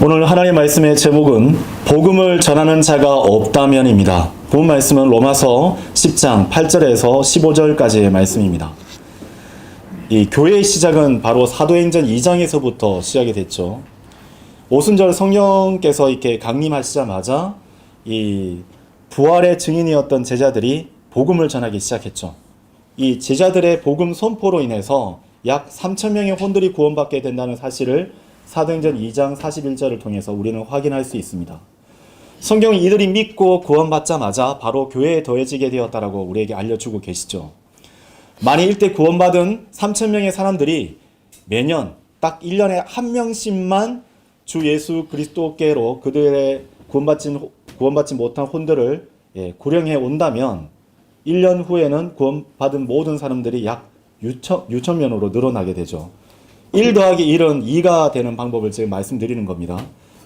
오늘 하나님의 말씀의 제목은 복음을 전하는 자가 없다면입니다. 본 말씀은 로마서 10장 8절에서 15절까지의 말씀입니다. 이 교회의 시작은 바로 사도행전 2장에서부터 시작이 됐죠. 오순절 성령께서 이렇게 강림하시자마자 이 부활의 증인이었던 제자들이 복음을 전하기 시작했죠. 이 제자들의 복음 선포로 인해서 약 3,000명의 혼들이 구원받게 된다는 사실을 사도행전 2장 41절을 통해서 우리는 확인할 수 있습니다. 성경은 이들이 믿고 구원받자마자 바로 교회에 더해지게 되었다라고 우리에게 알려주고 계시죠. 만일 이때 구원받은 3,000명의 사람들이 매년 딱 1년에 한 명씩만 주 예수 그리스도께로 그들의 구원받지 못한 혼들을 구령해 온다면 1년 후에는 구원받은 모든 사람들이 약 6,000명으로 늘어나게 되죠. 1 더하기 1은 2가 되는 방법을 지금 말씀드리는 겁니다.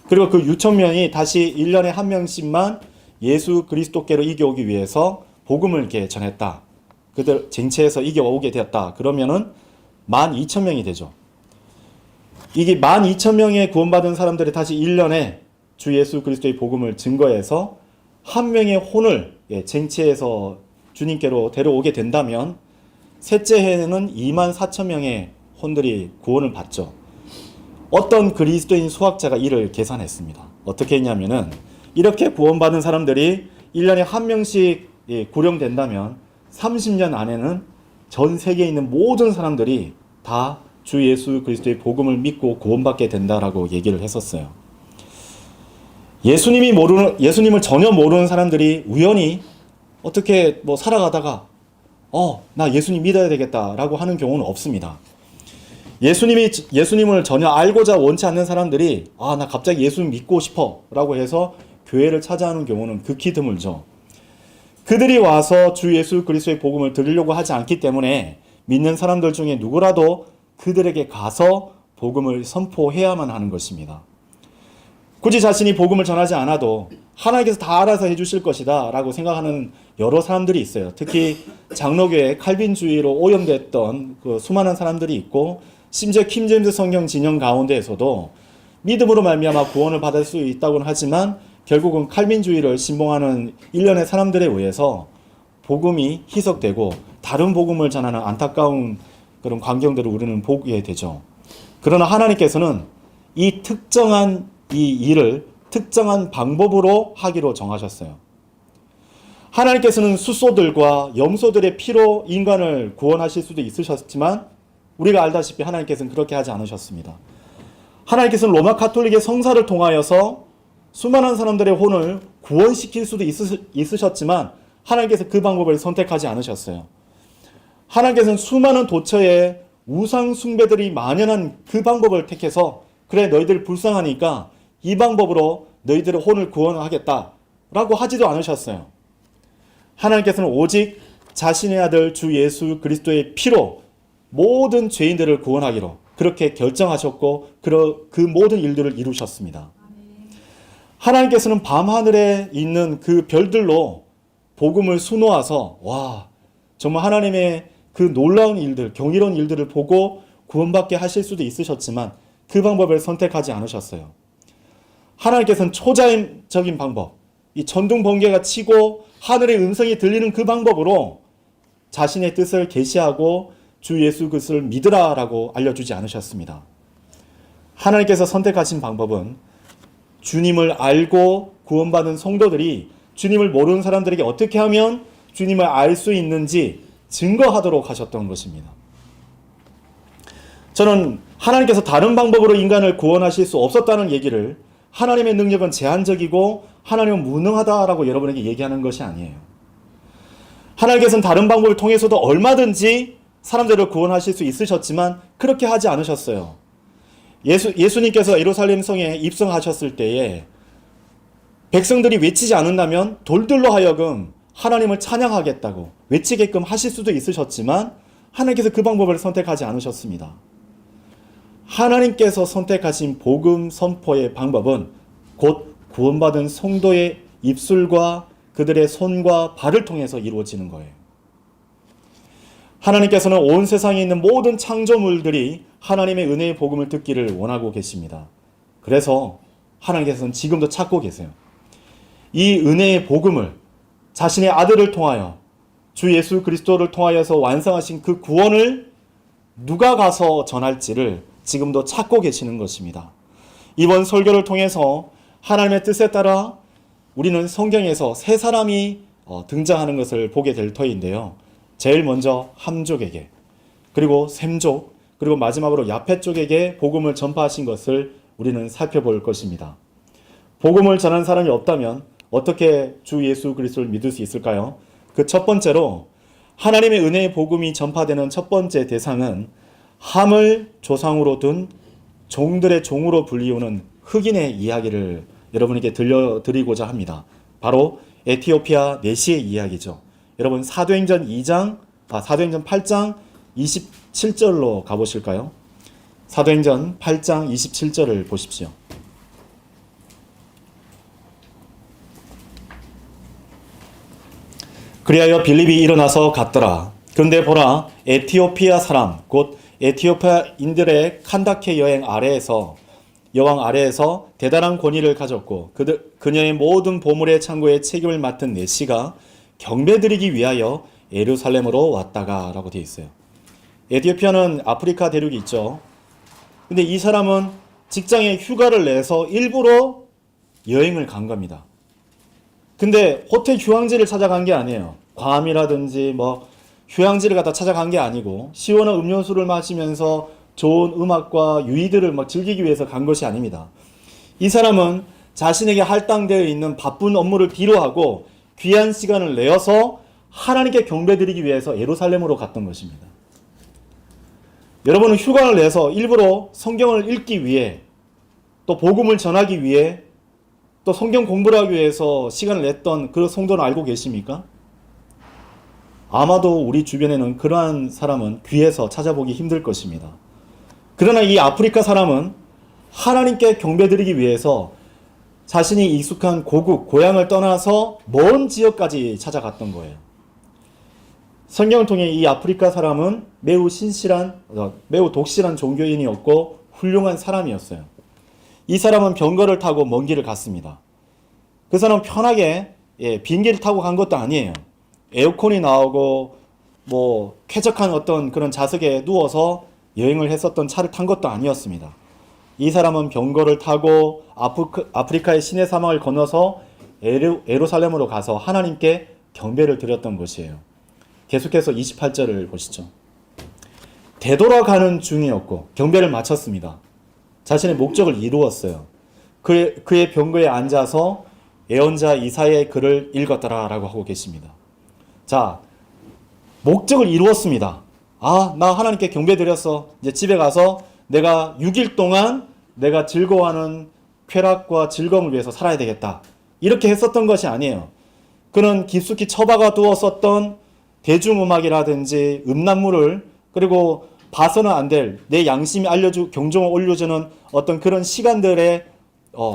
그리고 그 6,000명이 다시 1년에 한 명씩만 예수 그리스도께로 이겨오기 위해서 복음을 이렇게 전했다. 그들 쟁취해서 이겨오게 되었다. 그러면은 12,000명이 되죠. 이게 12,000명의 구원받은 사람들이 다시 1년에 주 예수 그리스도의 복음을 증거해서 한 명의 혼을 쟁취해서 주님께로 데려오게 된다면 셋째 해에는 24,000명의 혼들이 구원을 받죠. 어떤 그리스도인 수학자가 이를 계산했습니다. 어떻게 했냐면은 이렇게 구원받은 사람들이 1년에 한 명씩 구령된다면 30년 안에는 전 세계에 있는 모든 사람들이 다 주 예수 그리스도의 복음을 믿고 구원받게 된다라고 얘기를 했었어요. 예수님을 전혀 모르는 사람들이 우연히 어떻게 살아가다가 나 예수님 믿어야 되겠다라고 하는 경우는 없습니다. 예수님을 전혀 알고자 원치 않는 사람들이 나 갑자기 예수 믿고 싶어 라고 해서 교회를 찾아오는 경우는 극히 드물죠. 그들이 와서 주 예수 그리스도의 복음을 들으려고 하지 않기 때문에 믿는 사람들 중에 누구라도 그들에게 가서 복음을 선포해야만 하는 것입니다. 굳이 자신이 복음을 전하지 않아도 하나님께서 다 알아서 해주실 것이다 라고 생각하는 여러 사람들이 있어요. 특히 장로교의 칼빈주의로 오염됐던 그 수많은 사람들이 있고 심지어 킹제임스 성경 진영 가운데에서도 믿음으로 말미암아 구원을 받을 수 있다고는 하지만 결국은 칼빈주의를 신봉하는 일련의 사람들에 의해서 복음이 희석되고 다른 복음을 전하는 안타까운 그런 광경들을 우리는 보게 되죠. 그러나 하나님께서는 이 특정한 이 일을 특정한 방법으로 하기로 정하셨어요. 하나님께서는 숫소들과 염소들의 피로 인간을 구원하실 수도 있으셨지만 우리가 알다시피 하나님께서는 그렇게 하지 않으셨습니다. 하나님께서는 로마 가톨릭의 성사를 통하여서 수많은 사람들의 혼을 구원시킬 수도 있으셨지만 하나님께서 그 방법을 선택하지 않으셨어요. 하나님께서는 수많은 도처에 우상 숭배들이 만연한 그 방법을 택해서 그래 너희들 불쌍하니까 이 방법으로 너희들의 혼을 구원하겠다라고 하지도 않으셨어요. 하나님께서는 오직 자신의 아들 주 예수 그리스도의 피로 모든 죄인들을 구원하기로 그렇게 결정하셨고 그 모든 일들을 이루셨습니다. 하나님께서는 밤하늘에 있는 그 별들로 복음을 수놓아서 정말 하나님의 그 놀라운 일들, 경이로운 일들을 보고 구원받게 하실 수도 있으셨지만 그 방법을 선택하지 않으셨어요. 하나님께서는 초자연적인 방법, 이 천둥 번개가 치고 하늘의 음성이 들리는 그 방법으로 자신의 뜻을 계시하고 주 예수 그리스도를 믿으라라고 알려주지 않으셨습니다. 하나님께서 선택하신 방법은 주님을 알고 구원받은 성도들이 주님을 모르는 사람들에게 어떻게 하면 주님을 알 수 있는지 증거하도록 하셨던 것입니다. 저는 하나님께서 다른 방법으로 인간을 구원하실 수 없었다는 얘기를 하나님의 능력은 제한적이고 하나님은 무능하다라고 여러분에게 얘기하는 것이 아니에요. 하나님께서는 다른 방법을 통해서도 얼마든지 사람들을 구원하실 수 있으셨지만 그렇게 하지 않으셨어요. 예수님께서 예루살렘 성에 입성하셨을 때에 백성들이 외치지 않는다면 돌들로 하여금 하나님을 찬양하겠다고 외치게끔 하실 수도 있으셨지만 하나님께서 그 방법을 선택하지 않으셨습니다. 하나님께서 선택하신 복음 선포의 방법은 곧 구원받은 성도의 입술과 그들의 손과 발을 통해서 이루어지는 거예요. 하나님께서는 온 세상에 있는 모든 창조물들이 하나님의 은혜의 복음을 듣기를 원하고 계십니다. 그래서 하나님께서는 지금도 찾고 계세요. 이 은혜의 복음을 자신의 아들을 통하여 주 예수 그리스도를 통하여서 완성하신 그 구원을 누가 가서 전할지를 지금도 찾고 계시는 것입니다. 이번 설교를 통해서 하나님의 뜻에 따라 우리는 성경에서 세 사람이 등장하는 것을 보게 될 터인데요. 제일 먼저 함족에게, 그리고 셈족, 그리고 마지막으로 야펫 쪽에게 복음을 전파하신 것을 우리는 살펴볼 것입니다. 복음을 전한 사람이 없다면 어떻게 주 예수 그리스도를 믿을 수 있을까요? 그 첫 번째로 하나님의 은혜의 복음이 전파되는 첫 번째 대상은 함을 조상으로 둔 종들의 종으로 불리우는 흑인의 이야기를 여러분에게 들려드리고자 합니다. 바로 에티오피아 내시의 이야기죠. 여러분 사도행전 8장 27절로 가보실까요? 사도행전 8장 27절을 보십시오. 그리하여 빌립이 일어나서 갔더라. 그런데 보라, 에티오피아 사람 곧 에티오피아인들의 칸다케 여왕 아래에서 대단한 권위를 가졌고 그녀의 모든 보물의 창고의 책임을 맡은 내시가 경배드리기 위하여 예루살렘으로 왔다가 라고 되어 있어요. 에티오피아는 아프리카 대륙이 있죠. 근데 이 사람은 직장에 휴가를 내서 일부러 여행을 간 겁니다. 근데 호텔 휴양지를 찾아간 게 아니에요. 괌이라든지 휴양지를 갖다 찾아간 게 아니고 시원한 음료수를 마시면서 좋은 음악과 유의들을 즐기기 위해서 간 것이 아닙니다. 이 사람은 자신에게 할당되어 있는 바쁜 업무를 뒤로하고 귀한 시간을 내어서 하나님께 경배드리기 위해서 예루살렘으로 갔던 것입니다. 여러분은 휴가를 내서 일부러 성경을 읽기 위해 또 복음을 전하기 위해 또 성경 공부를 하기 위해서 시간을 냈던 그 성도는 알고 계십니까? 아마도 우리 주변에는 그러한 사람은 귀에서 찾아보기 힘들 것입니다. 그러나 이 아프리카 사람은 하나님께 경배드리기 위해서 자신이 익숙한 고향을 떠나서 먼 지역까지 찾아갔던 거예요. 성경을 통해 이 아프리카 사람은 매우 독실한 종교인이었고 훌륭한 사람이었어요. 이 사람은 병거를 타고 먼 길을 갔습니다. 그 사람은 편하게 비행기를 타고 간 것도 아니에요. 에어컨이 나오고 쾌적한 어떤 그런 좌석에 누워서 여행을 했었던 차를 탄 것도 아니었습니다. 이 사람은 병거를 타고 아프리카의 시내 사막을 건너서 예루살렘으로 가서 하나님께 경배를 드렸던 것이에요. 계속해서 28절을 보시죠. 되돌아가는 중이었고 경배를 마쳤습니다. 자신의 목적을 이루었어요. 그의 병거에 앉아서 예언자 이사야의 글을 읽었더라 라고 하고 계십니다. 자, 목적을 이루었습니다. 나 하나님께 경배드렸어. 이제 집에 가서 내가 6일 동안 내가 즐거워하는 쾌락과 즐거움을 위해서 살아야 되겠다. 이렇게 했었던 것이 아니에요. 그는 깊숙이 처박아 두었었던 대중음악이라든지 음란물을, 그리고 봐서는 안 될 내 양심이 경종을 올려주는 어떤 그런 시간들에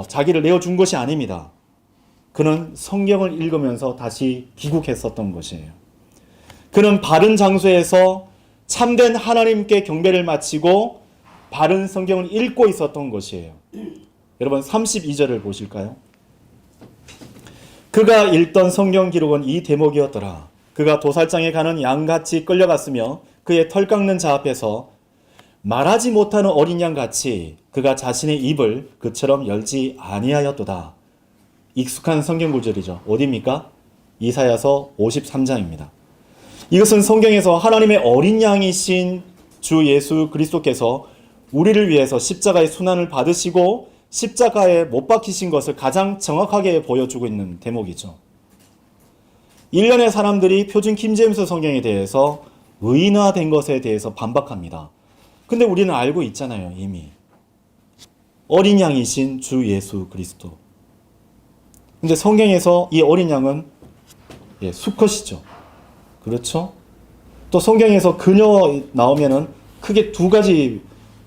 자기를 내어준 것이 아닙니다. 그는 성경을 읽으면서 다시 귀국했었던 것이에요. 그는 바른 장소에서 참된 하나님께 경배를 마치고 바른 성경을 읽고 있었던 것이에요. 여러분 32절을 보실까요? 그가 읽던 성경 기록은 이 대목이었더라. 그가 도살장에 가는 양같이 끌려갔으며 그의 털 깎는 자 앞에서 말하지 못하는 어린 양같이 그가 자신의 입을 그처럼 열지 아니하였도다. 익숙한 성경 구절이죠. 어디입니까? 이사야서 53장입니다. 이것은 성경에서 하나님의 어린 양이신 주 예수 그리스도께서 우리를 위해서 십자가의 순환을 받으시고 십자가에 못 박히신 것을 가장 정확하게 보여주고 있는 대목이죠. 일련의 사람들이 표준 킹제임스 성경에 대해서 의인화된 것에 대해서 반박합니다. 근데 우리는 알고 있잖아요, 이미. 어린 양이신 주 예수 그리스도. 근데 성경에서 이 어린 양은 수컷이죠. 그렇죠? 또 성경에서 그녀 나오면은 크게 두 가지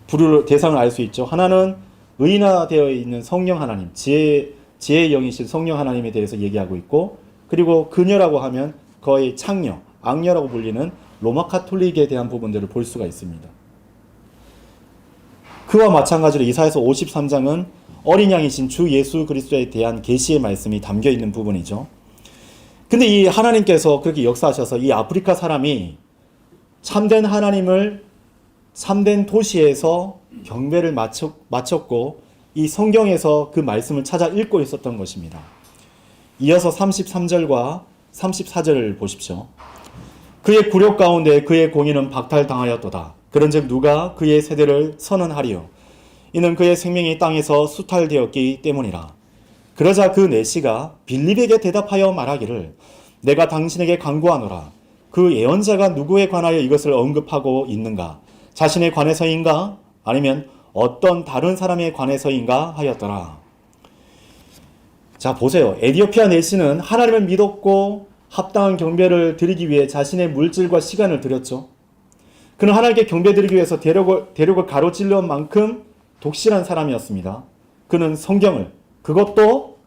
부를 대상을 알 수 있죠. 하나는 의인화되어 있는 성령 하나님, 지혜의 영이신 성령 하나님에 대해서 얘기하고 있고, 그리고 그녀라고 하면 거의 창녀, 악녀라고 불리는 로마 카톨릭에 대한 부분들을 볼 수가 있습니다. 그와 마찬가지로 이사야서 53장은 어린 양이신 주 예수 그리스도에 대한 계시의 말씀이 담겨 있는 부분이죠. 근데 이 하나님께서 그렇게 역사하셔서 이 아프리카 사람이 참된 하나님을 참된 도시에서 경배를 마쳤고 이 성경에서 그 말씀을 찾아 읽고 있었던 것입니다. 이어서 33절과 34절을 보십시오. 그의 굴욕 가운데 그의 공의는 박탈당하였도다. 그런즉 누가 그의 세대를 선언하리요. 이는 그의 생명이 땅에서 수탈되었기 때문이라. 그러자 그 내시가 빌립에게 대답하여 말하기를 내가 당신에게 간구하노라. 그 예언자가 누구에 관하여 이것을 언급하고 있는가? 자신에 관해서인가? 아니면 어떤 다른 사람에 관해서인가? 하였더라. 자, 보세요. 에디오피아 내시는 하나님을 믿었고 합당한 경배를 드리기 위해 자신의 물질과 시간을 들였죠. 그는 하나님께 경배 드리기 위해서 대륙을 가로질러 만큼 독실한 사람이었습니다. 그는 성경을, 그것도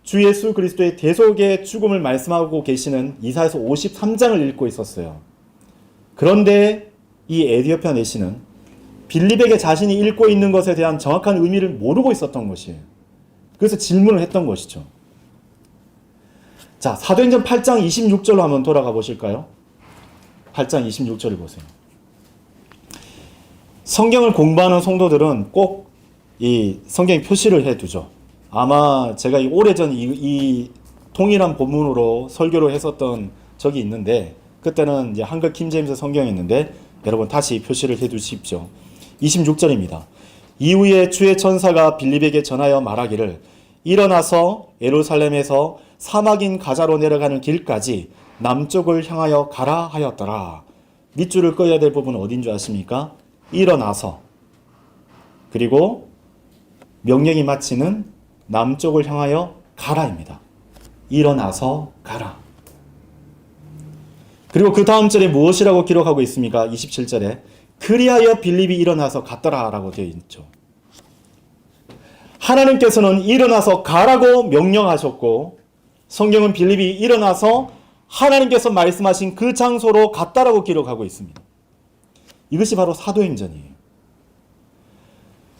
주 예수 그리스도의 대속의 죽음을 말씀하고 계시는 이사야서 53장을 읽고 있었어요. 그런데 이 에디오피아 내시는 빌립에게 자신이 읽고 있는 것에 대한 정확한 의미를 모르고 있었던 것이에요. 그래서 질문을 했던 것이죠. 자, 사도행전 8장 26절로 한번 돌아가 보실까요? 8장 26절을 보세요. 성경을 공부하는 성도들은 꼭 이 성경에 표시를 해두죠. 아마 제가 오래전 이 통일한 본문으로 설교를 했었던 적이 있는데 그때는 이제 한글 킹제임스 성경이었는데 여러분 다시 표시를 해두십시오. 26절입니다. 이후에 주의 천사가 빌립에게 전하여 말하기를 일어나서 예루살렘에서 사막인 가자로 내려가는 길까지 남쪽을 향하여 가라 하였더라. 밑줄을 꺼야 될 부분은 어딘 줄 아십니까? 일어나서 그리고 명령이 마치는 남쪽을 향하여 가라입니다. 일어나서 가라. 그리고 그 다음 절에 무엇이라고 기록하고 있습니까? 27절에 그리하여 빌립이 일어나서 갔더라 라고 되어 있죠. 하나님께서는 일어나서 가라고 명령하셨고 성경은 빌립이 일어나서 하나님께서 말씀하신 그 장소로 갔다라고 기록하고 있습니다. 이것이 바로 사도행전이에요.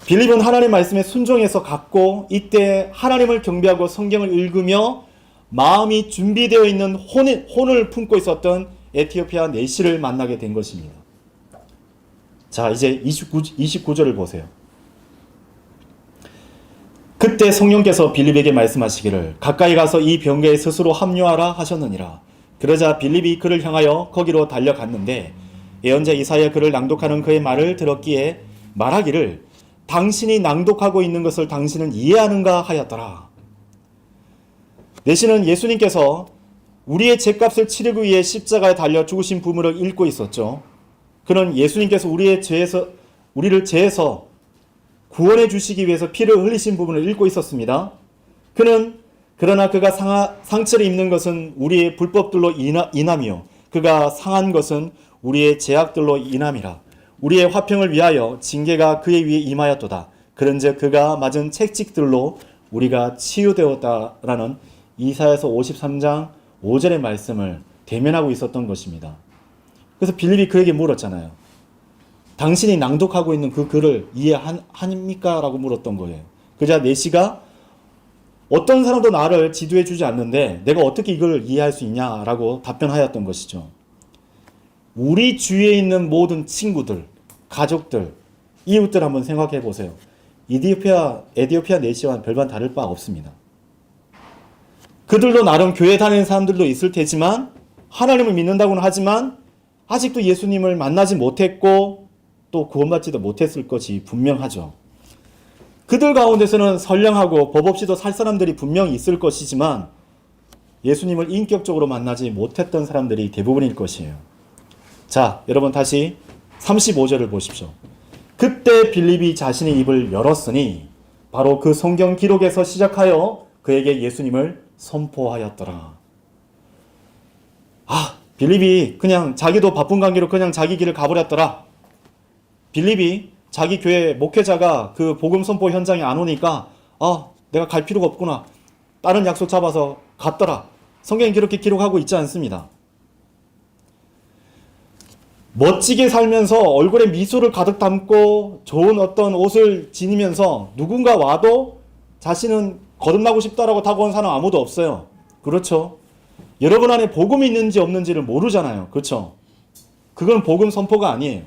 빌립은 하나님 말씀에 순종해서 갔고 이때 하나님을 경배하고 성경을 읽으며 마음이 준비되어 있는 혼을 품고 있었던 에티오피아 내시를 만나게 된 것입니다. 자, 이제 29절을 보세요. 그때 성령께서 빌립에게 말씀하시기를 가까이 가서 이 병거에 스스로 합류하라 하셨느니라. 그러자 빌립이 그를 향하여 거기로 달려갔는데 예언자 이사야 그를 낭독하는 그의 말을 들었기에 말하기를 당신이 낭독하고 있는 것을 당신은 이해하는가 하였더라. 내시는 예수님께서 우리의 죄값을 치르기 위해 십자가에 달려 죽으신 부분을 읽고 있었죠. 그는 예수님께서 우리를 죄에서 구원해 주시기 위해서 피를 흘리신 부분을 읽고 있었습니다. 그러나 그가 상처를 입는 것은 우리의 불법들로 인함이요 그가 상한 것은 우리의 죄악들로 인함이라. 우리의 화평을 위하여 징계가 그의 위에 임하였도다. 그런즉 그가 맞은 채찍들로 우리가 치유되었다라는 이사야서 53장 5절의 말씀을 대면하고 있었던 것입니다. 그래서 빌립이 그에게 물었잖아요. 당신이 낭독하고 있는 그 글을 이해합니까? 라고 물었던 거예요. 그러자 내시가 어떤 사람도 나를 지도해 주지 않는데 내가 어떻게 이걸 이해할 수 있냐라고 답변하였던 것이죠. 우리 주위에 있는 모든 친구들, 가족들, 이웃들 한번 생각해 보세요. 에디오피아 내시와는 별반 다를 바 없습니다. 그들도 나름 교회 다니는 사람들도 있을 테지만 하나님을 믿는다고는 하지만 아직도 예수님을 만나지 못했고 또 구원받지도 못했을 것이 분명하죠. 그들 가운데서는 선량하고 법 없이도 살 사람들이 분명히 있을 것이지만 예수님을 인격적으로 만나지 못했던 사람들이 대부분일 것이에요. 자, 여러분 다시 35절을 보십시오. 그때 빌립이 자신의 입을 열었으니 바로 그 성경 기록에서 시작하여 그에게 예수님을 선포하였더라. 빌립이 그냥 자기도 바쁜 관계로 그냥 자기 길을 가버렸더라. 빌립이 자기 교회 목회자가 그 복음 선포 현장에 안 오니까 내가 갈 필요가 없구나. 다른 약속 잡아서 갔더라. 성경이 그렇게 기록하고 있지 않습니다. 멋지게 살면서 얼굴에 미소를 가득 담고 좋은 어떤 옷을 지니면서 누군가 와도 자신은 거듭나고 싶다라고 다가온 사람 아무도 없어요. 그렇죠? 여러분 안에 복음이 있는지 없는지를 모르잖아요. 그렇죠? 그건 복음 선포가 아니에요.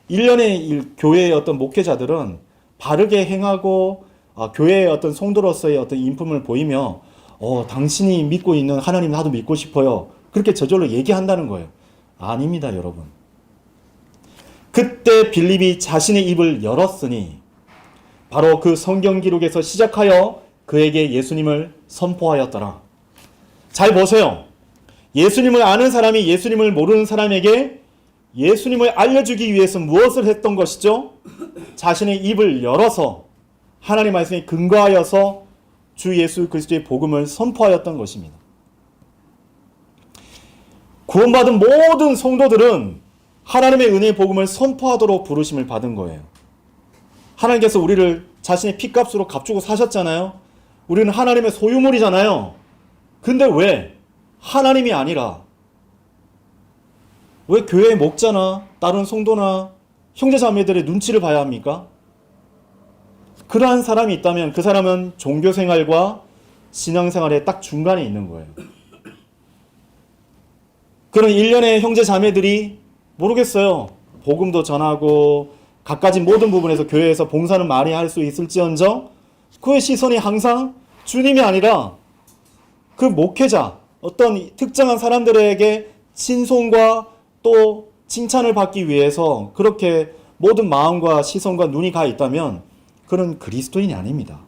일련의 교회의 어떤 목회자들은 바르게 행하고 교회의 어떤 성도로서의 어떤 인품을 보이며 당신이 믿고 있는 하나님 나도 믿고 싶어요. 그렇게 저절로 얘기한다는 거예요. 아닙니다, 여러분. 그때 빌립이 자신의 입을 열었으니 바로 그 성경 기록에서 시작하여 그에게 예수님을 선포하였더라. 잘 보세요. 예수님을 아는 사람이 예수님을 모르는 사람에게 예수님을 알려주기 위해서 무엇을 했던 것이죠? 자신의 입을 열어서 하나님 말씀에 근거하여서 주 예수 그리스도의 복음을 선포하였던 것입니다. 구원받은 모든 성도들은 하나님의 은혜의 복음을 선포하도록 부르심을 받은 거예요. 하나님께서 우리를 자신의 피값으로 값주고 사셨잖아요. 우리는 하나님의 소유물이잖아요. 근데 왜 하나님이 아니라 왜 교회의 목자나 다른 성도나 형제자매들의 눈치를 봐야 합니까? 그러한 사람이 있다면 그 사람은 종교생활과 신앙생활의 딱 중간에 있는 거예요. 그런 일련의 형제자매들이 모르겠어요. 복음도 전하고 갖가지 모든 부분에서 교회에서 봉사는 많이 할 수 있을지언정 그의 시선이 항상 주님이 아니라 그 목회자, 어떤 특정한 사람들에게 친송과 또 칭찬을 받기 위해서 그렇게 모든 마음과 시선과 눈이 가 있다면 그는 그리스도인이 아닙니다.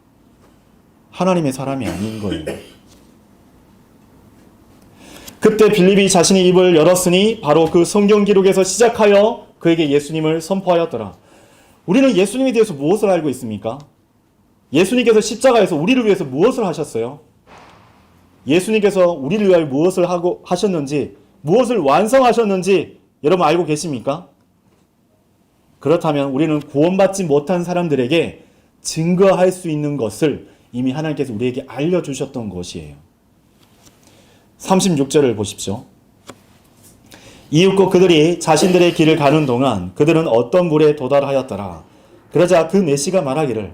하나님의 사람이 아닌 거예요. 그때 빌립이 자신의 입을 열었으니 바로 그 성경 기록에서 시작하여 그에게 예수님을 선포하였더라. 우리는 예수님에 대해서 무엇을 알고 있습니까? 예수님께서 십자가에서 우리를 위해서 무엇을 하셨어요? 예수님께서 우리를 위하여 무엇을 하셨는지, 무엇을 완성하셨는지 여러분 알고 계십니까? 그렇다면 우리는 구원받지 못한 사람들에게 증거할 수 있는 것을 이미 하나님께서 우리에게 알려주셨던 것이에요. 36절을 보십시오. 이윽고 그들이 자신들의 길을 가는 동안 그들은 어떤 물에 도달하였더라. 그러자 그 메시가 말하기를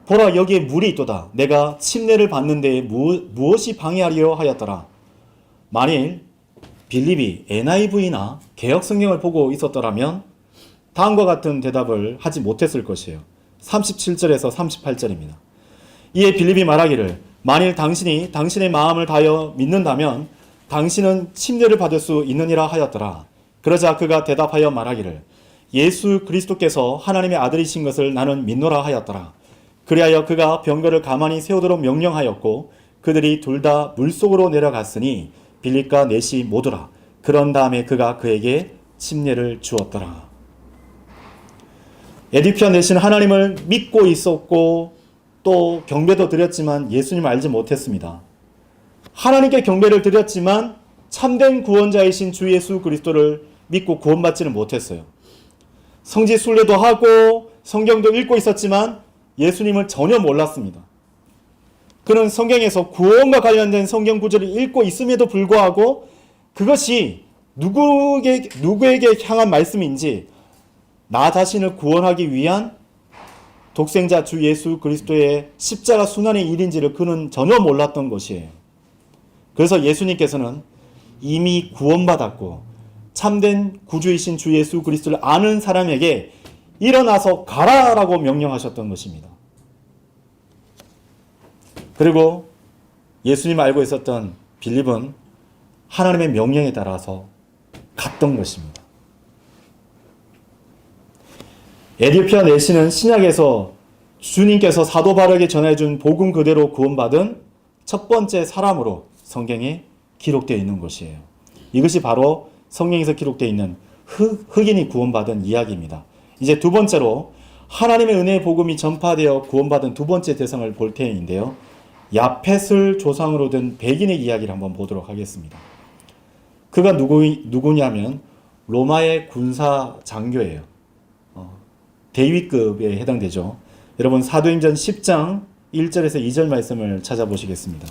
보라 여기에 물이 있도다. 내가 침례를 받는 데에 무엇이 방해하리요 하였더라. 만일 빌립이 NIV나 개역성경을 보고 있었더라면 다음과 같은 대답을 하지 못했을 것이에요. 37절에서 38절입니다. 이에 빌립이 말하기를 만일 당신이 당신의 마음을 다하여 믿는다면 당신은 침례를 받을 수 있느니라 하였더라. 그러자 그가 대답하여 말하기를 예수 그리스도께서 하나님의 아들이신 것을 나는 믿노라 하였더라. 그리하여 그가 병거를 가만히 세우도록 명령하였고 그들이 둘 다 물속으로 내려갔으니 빌립과 넷이 모두라. 그런 다음에 그가 그에게 침례를 주었더라. 에디피와 넷은 하나님을 믿고 있었고 또 경배도 드렸지만 예수님을 알지 못했습니다. 하나님께 경배를 드렸지만 참된 구원자이신 주 예수 그리스도를 믿고 구원받지는 못했어요. 성지 순례도 하고 성경도 읽고 있었지만 예수님을 전혀 몰랐습니다. 그는 성경에서 구원과 관련된 성경 구절을 읽고 있음에도 불구하고 그것이 누구에게 향한 말씀인지 나 자신을 구원하기 위한 독생자 주 예수 그리스도의 십자가 순환의 일인지를 그는 전혀 몰랐던 것이에요. 그래서 예수님께서는 이미 구원받았고 참된 구주이신 주 예수 그리스도를 아는 사람에게 일어나서 가라라고 명령하셨던 것입니다. 그리고 예수님 알고 있었던 빌립은 하나님의 명령에 따라서 갔던 것입니다. 에디오피아 내시는 신약에서 주님께서 사도 바울에게 전해준 복음 그대로 구원받은 첫 번째 사람으로 성경에 기록되어 있는 것이에요. 이것이 바로 성경에서 기록되어 있는 흑인이 구원받은 이야기입니다. 이제 두 번째로 하나님의 은혜의 복음이 전파되어 구원받은 두 번째 대상을 볼 터인데요. 야펫을 조상으로 든 백인의 이야기를 한번 보도록 하겠습니다. 그가 누구냐면 로마의 군사 장교예요. 대위급에 해당되죠. 여러분 사도행전 10장 1절에서 2절 말씀을 찾아보시겠습니다.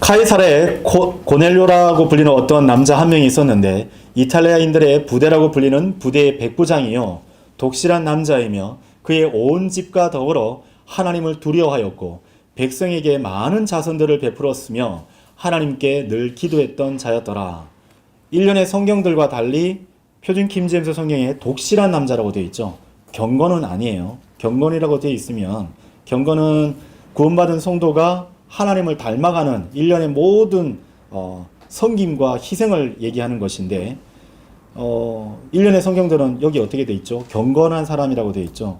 카이사라에 고넬료라고 불리는 어떤 남자 한 명이 있었는데 이탈리아인들의 부대라고 불리는 부대의 백부장이요 독실한 남자이며 그의 온 집과 더불어 하나님을 두려워하였고 백성에게 많은 자선들을 베풀었으며 하나님께 늘 기도했던 자였더라. 일련의 성경들과 달리 표준 킹제임스 성경에 독실한 남자라고 되어 있죠. 경건은 아니에요. 경건이라고 되어 있으면 경건은 구원받은 성도가 하나님을 닮아가는 일련의 모든 섬김과 희생을 얘기하는 것인데 일련의 성경들은 여기 어떻게 되어 있죠? 경건한 사람이라고 되어 있죠.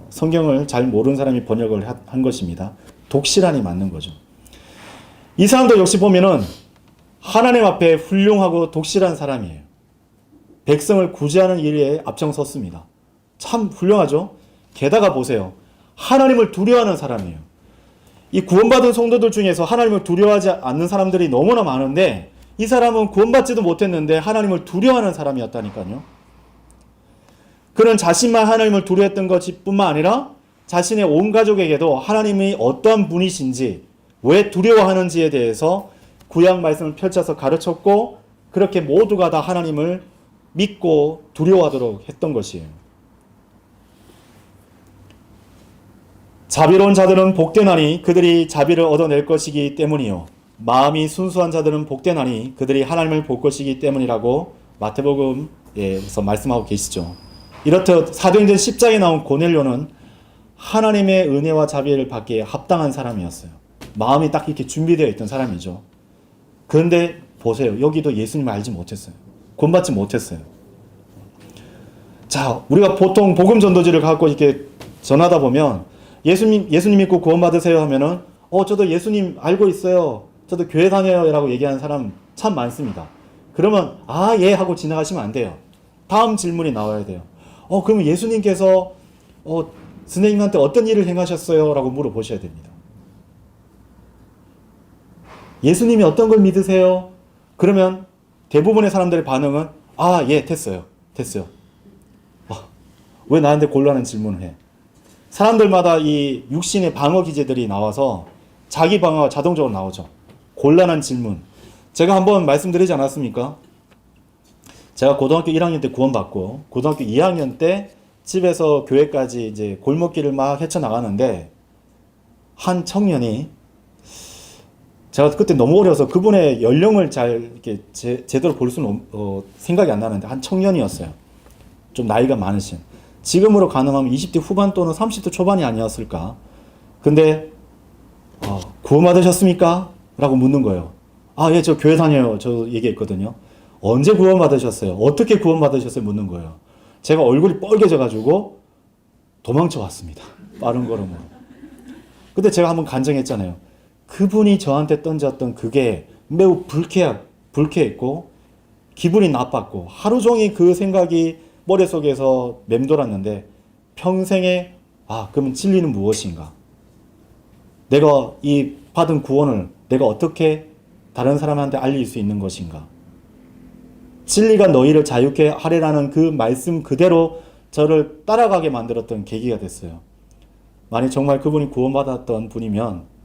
성경을 잘 모르는 사람이 번역을 한 것입니다. 독실한이 맞는 거죠. 이 사람도 역시 보면은 하나님 앞에 훌륭하고 독실한 사람이에요. 백성을 구제하는 일에 앞장섰습니다. 참 훌륭하죠? 게다가 보세요. 하나님을 두려워하는 사람이에요. 이 구원받은 성도들 중에서 하나님을 두려워하지 않는 사람들이 너무나 많은데 이 사람은 구원받지도 못했는데 하나님을 두려워하는 사람이었다니까요. 그는 자신만 하나님을 두려워했던 것뿐만 아니라 자신의 온 가족에게도 하나님이 어떠한 분이신지 왜 두려워하는지에 대해서 구약 말씀을 펼쳐서 가르쳤고 그렇게 모두가 다 하나님을 믿고 두려워하도록 했던 것이에요. 자비로운 자들은 복되나니 그들이 자비를 얻어낼 것이기 때문이요 마음이 순수한 자들은 복되나니 그들이 하나님을 볼 것이기 때문이라고 마태복음에서 말씀하고 계시죠. 이렇듯 사도행전 10장에 나온 고넬료는 하나님의 은혜와 자비를 받기에 합당한 사람이었어요. 마음이 딱 이렇게 준비되어 있던 사람이죠. 그런데 보세요. 여기도 예수님을 알지 못했어요. 구원받지 못했어요. 자, 우리가 보통 복음 전도지를 갖고 이렇게 전하다 보면 예수님 믿고 구원받으세요 하면은 저도 예수님 알고 있어요. 저도 교회 다녀요 라고 얘기하는 사람 참 많습니다. 그러면 예 하고 지나가시면 안 돼요. 다음 질문이 나와야 돼요. 그러면 예수님께서 선생님한테 어떤 일을 행하셨어요? 라고 물어보셔야 됩니다. 예수님이 어떤 걸 믿으세요? 그러면 대부분의 사람들의 반응은 예, 됐어요. 왜 나한테 곤란한 질문을 해? 사람들마다 이 육신의 방어 기제들이 나와서 자기 방어가 자동적으로 나오죠. 곤란한 질문. 제가 한번 말씀드리지 않았습니까? 제가 고등학교 1학년 때 구원받고 고등학교 2학년 때 집에서 교회까지 이제 골목길을 막 헤쳐나가는데 한 청년이 제가 그때 너무 어려서 그분의 연령을 잘 이렇게 제대로 볼 수는 생각이 안 나는데 한 청년이었어요. 좀 나이가 많으신. 지금으로 가능하면 20대 후반 또는 30대 초반이 아니었을까. 근데 구원받으셨습니까? 라고 묻는 거예요. 예, 저 교회 다녀요. 저 얘기했거든요. 언제 구원받으셨어요? 어떻게 구원받으셨어요? 묻는 거예요. 제가 얼굴이 빨개져가지고 도망쳐 왔습니다. 빠른 걸음으로. 근데 제가 한번 간증했잖아요. 그분이 저한테 던졌던 그게 매우 불쾌했고 기분이 나빴고 하루 종일 그 생각이 머릿속에서 맴돌았는데 평생에 그러면 진리는 무엇인가? 내가 이 받은 구원을 내가 어떻게 다른 사람한테 알릴 수 있는 것인가? 진리가 너희를 자유케 하리라는 그 말씀 그대로 저를 따라가게 만들었던 계기가 됐어요. 만약 정말 그분이 구원받았던 분이면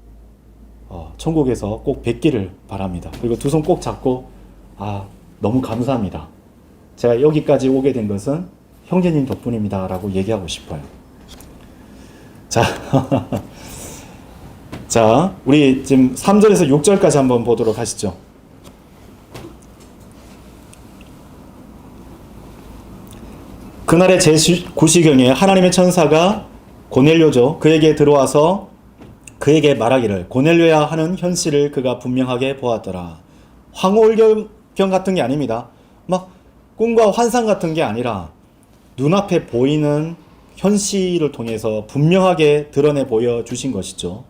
천국에서 꼭 뵙기를 바랍니다. 그리고 두 손 꼭 잡고 너무 감사합니다. 제가 여기까지 오게 된 것은 형제님 덕분입니다 라고 얘기하고 싶어요. 자, 자, 우리 지금 3절에서 6절까지 한번 보도록 하시죠. 그날의 제9시경에 하나님의 천사가 고넬료죠. 그에게 들어와서 그에게 말하기를 고넬료야 하는 현실을 그가 분명하게 보았더라. 황홀경 같은 게 아닙니다. 막 꿈과 환상 같은 게 아니라 눈앞에 보이는 현실을 통해서 분명하게 드러내 보여주신 것이죠.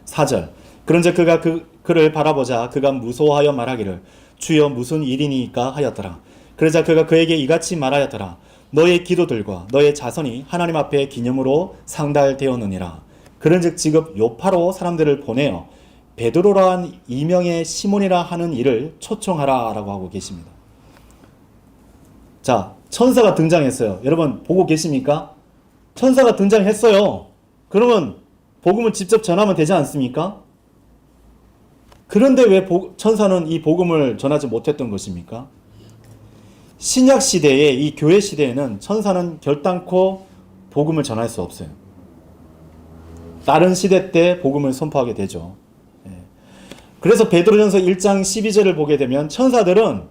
4절 그런즉 그가 그를 바라보자 그가 무서워하여 말하기를 주여 무슨 일이니까 하였더라. 그러자 그가 그에게 이같이 말하였더라. 너의 기도들과 너의 자선이 하나님 앞에 기념으로 상달되었느니라. 그런즉 지금 요파로 사람들을 보내어 베드로라는 이명의 시몬이라 하는 이를 초청하라 라고 하고 계십니다. 자, 천사가 등장했어요. 여러분 보고 계십니까? 천사가 등장했어요. 그러면 복음을 직접 전하면 되지 않습니까? 그런데 왜 천사는 이 복음을 전하지 못했던 것입니까? 신약 시대에, 이 교회 시대에는 천사는 결단코 복음을 전할 수 없어요. 다른 시대 때 복음을 선포하게 되죠. 그래서 베드로전서 1장 12절을 보게 되면 천사들은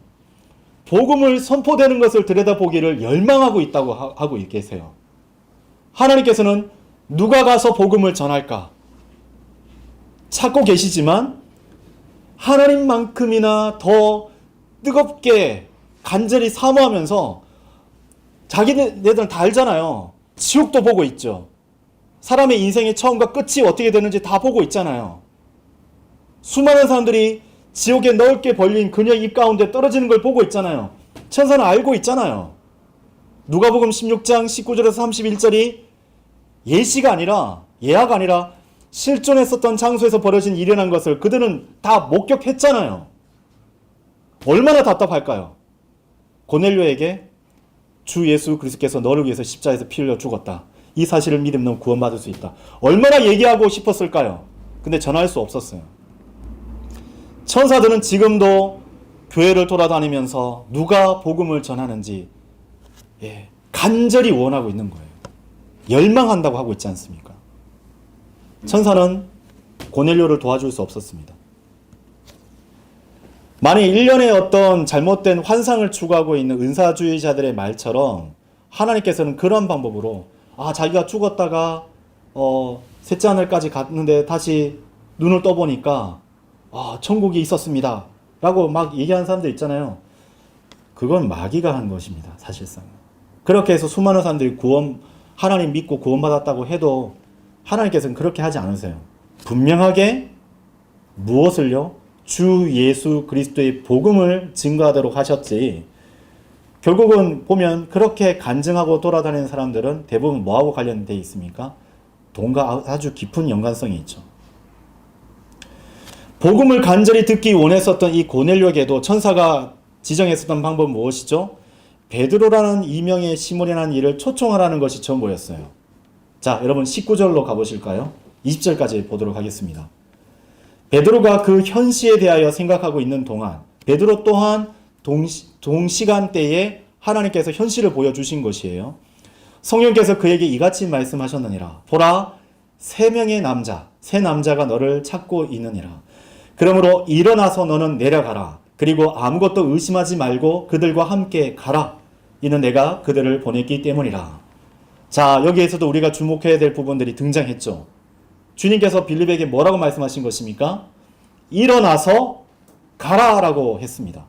복음을 선포되는 것을 들여다보기를 열망하고 있다고 하고 계세요. 하나님께서는 누가 가서 복음을 전할까 찾고 계시지만 하나님만큼이나 더 뜨겁게 간절히 사모하면서 자기네들은 다 알잖아요. 지옥도 보고 있죠. 사람의 인생의 처음과 끝이 어떻게 되는지 다 보고 있잖아요. 수많은 사람들이 지옥에 넓게 벌린 그녀의 입 가운데 떨어지는 걸 보고 있잖아요. 천사는 알고 있잖아요. 누가복음 16장 19절에서 31절이 예시가 아니라, 예화가 아니라 실존했었던 장소에서 벌어진 일어난 것을 그들은 다 목격했잖아요. 얼마나 답답할까요? 고넬료에게 주 예수 그리스도께서 너를 위해서 십자가에서 피 흘려 죽었다. 이 사실을 믿으면 넌 구원받을 수 있다. 얼마나 얘기하고 싶었을까요? 근데 전할 수 없었어요. 천사들은 지금도 교회를 돌아다니면서 누가 복음을 전하는지 간절히 원하고 있는 거예요. 열망한다고 하고 있지 않습니까? 천사는 고넬료를 도와줄 수 없었습니다. 만약 일련의 어떤 잘못된 환상을 추구하고 있는 은사주의자들의 말처럼 하나님께서는 그런 방법으로 자기가 죽었다가 셋째 하늘까지 갔는데 다시 눈을 떠보니까 천국이 있었습니다 라고 막 얘기하는 사람들 있잖아요. 그건 마귀가 한 것입니다. 사실상. 그렇게 해서 수많은 사람들이 하나님 믿고 구원받았다고 해도 하나님께서는 그렇게 하지 않으세요. 분명하게 무엇을요? 주 예수 그리스도의 복음을 증거하도록 하셨지. 결국은 보면 그렇게 간증하고 돌아다니는 사람들은 대부분 뭐하고 관련되어 있습니까? 돈과 아주 깊은 연관성이 있죠. 복음을 간절히 듣기 원했었던 이 고넬료에게도 천사가 지정했었던 방법은 무엇이죠? 베드로라는 이명의 시몬이라는 이를 초청하라는 것이 전부였어요. 자, 여러분 19절로 가보실까요? 20절까지 보도록 하겠습니다. 베드로가 그 현시에 대하여 생각하고 있는 동안 베드로 또한 동시간대에 하나님께서 현시를 보여주신 것이에요. 성령께서 그에게 이같이 말씀하셨느니라. 보라, 세 남자가 너를 찾고 있느니라. 그러므로 일어나서 너는 내려가라. 그리고 아무것도 의심하지 말고 그들과 함께 가라. 이는 내가 그들을 보냈기 때문이라. 자, 여기에서도 우리가 주목해야 될 부분들이 등장했죠. 주님께서 빌립에게 뭐라고 말씀하신 것입니까? 일어나서 가라라고 했습니다.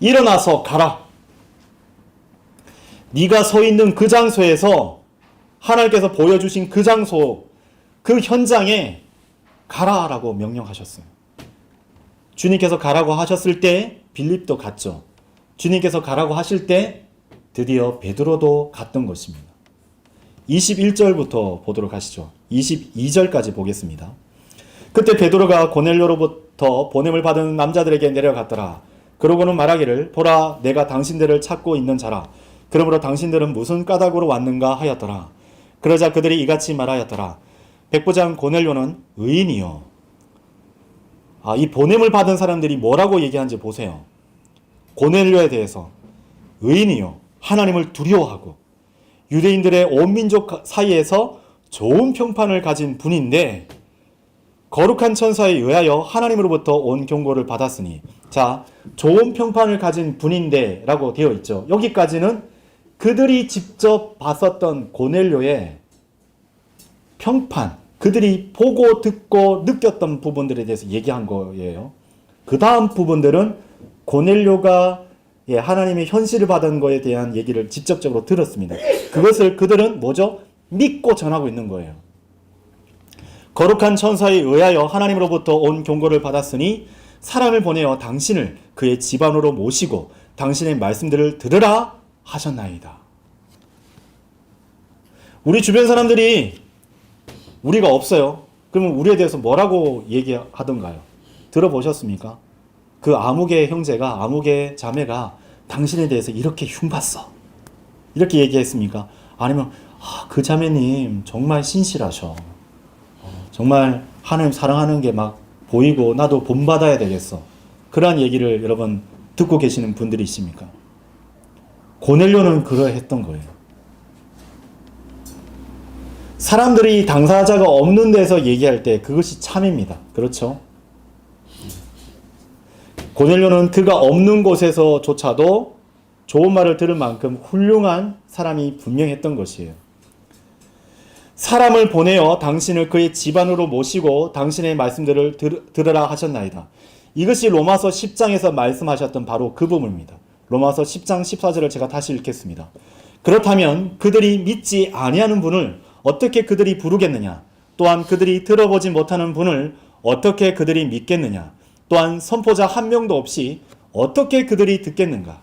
일어나서 가라. 네가 서 있는 그 장소에서 하나님께서 보여주신 그 장소, 그 현장에 가라라고 명령하셨어요. 주님께서 가라고 하셨을 때 빌립도 갔죠. 주님께서 가라고 하실 때 드디어 베드로도 갔던 것입니다. 21절부터 보도록 하시죠. 22절까지 보겠습니다. 그때 베드로가 고넬료로부터 보냄을 받은 남자들에게 내려갔더라. 그러고는 말하기를 보라 내가 당신들을 찾고 있는 자라. 그러므로 당신들은 무슨 까닭으로 왔는가 하였더라. 그러자 그들이 이같이 말하였더라. 백부장 고넬료는 의인이요. 이 보냄을 받은 사람들이 뭐라고 얘기하는지 보세요. 고넬료에 대해서 의인이요. 하나님을 두려워하고 유대인들의 온 민족 사이에서 좋은 평판을 가진 분인데 거룩한 천사에 의하여 하나님으로부터 온 경고를 받았으니 자, 좋은 평판을 가진 분인데 라고 되어 있죠. 여기까지는 그들이 직접 봤었던 고넬료의 평판, 그들이 보고 듣고 느꼈던 부분들에 대해서 얘기한 거예요. 그 다음 부분들은 고넬료가 하나님의 현실을 받은 거에 대한 얘기를 직접적으로 들었습니다. 그것을 그들은 뭐죠? 믿고 전하고 있는 거예요. 거룩한 천사에 의하여 하나님으로부터 온 경고를 받았으니 사람을 보내어 당신을 그의 집안으로 모시고 당신의 말씀들을 들으라 하셨나이다. 우리 주변 사람들이 우리가 없어요. 그러면 우리에 대해서 뭐라고 얘기하던가요? 들어보셨습니까? 그 아무개 형제가, 아무개 자매가 당신에 대해서 이렇게 흉봤어. 이렇게 얘기했습니까? 아니면 그 자매님 정말 신실하셔. 정말 하나님 사랑하는 게 막 보이고 나도 본받아야 되겠어. 그러한 얘기를 여러분 듣고 계시는 분들이 있습니까? 고넬료는 그러했던 거예요. 사람들이 당사자가 없는 데서 얘기할 때 그것이 참입니다. 그렇죠? 고넬료는 그가 없는 곳에서조차도 좋은 말을 들을 만큼 훌륭한 사람이 분명했던 것이에요. 사람을 보내어 당신을 그의 집안으로 모시고 당신의 말씀들을 들으라 하셨나이다. 이것이 로마서 10장에서 말씀하셨던 바로 그 부분입니다. 로마서 10장 14절을 제가 다시 읽겠습니다. 그렇다면 그들이 믿지 아니하는 분을 어떻게 그들이 부르겠느냐? 또한 그들이 들어보지 못하는 분을 어떻게 그들이 믿겠느냐? 또한 선포자 한 명도 없이 어떻게 그들이 듣겠는가?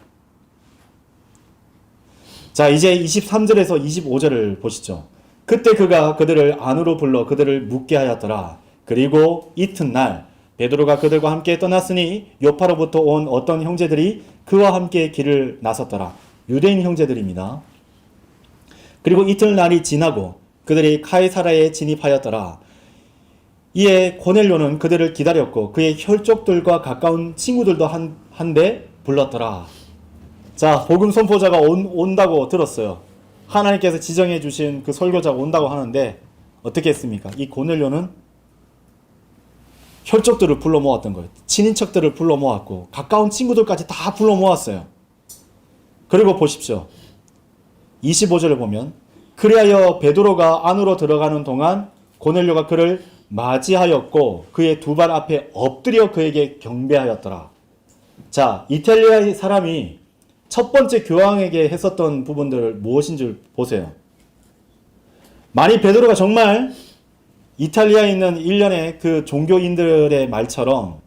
자, 이제 23절에서 25절을 보시죠. 그때 그가 그들을 안으로 불러 그들을 묻게 하였더라. 그리고 이튿날 베드로가 그들과 함께 떠났으니 요파로부터 온 어떤 형제들이 그와 함께 길을 나섰더라. 유대인 형제들입니다. 그리고 이튿날이 지나고 그들이 카이사라에 진입하였더라. 이에 고넬료는 그들을 기다렸고 그의 혈족들과 가까운 친구들도 한데 불렀더라. 자, 복음 선포자가 온다고 들었어요. 하나님께서 지정해 주신 그 설교자가 온다고 하는데 어떻게 했습니까? 이 고넬료는 혈족들을 불러 모았던 거예요. 친인척들을 불러 모았고 가까운 친구들까지 다 불러 모았어요. 그리고 보십시오. 25절을 보면 그리하여 베드로가 안으로 들어가는 동안 고넬료가 그를 맞이하였고 그의 두 발 앞에 엎드려 그에게 경배하였더라. 자, 이탈리아의 사람이 첫 번째 교황에게 했었던 부분들을 무엇인 줄 보세요. 만일 베드로가 정말 이탈리아에 있는 일련의 그 종교인들의 말처럼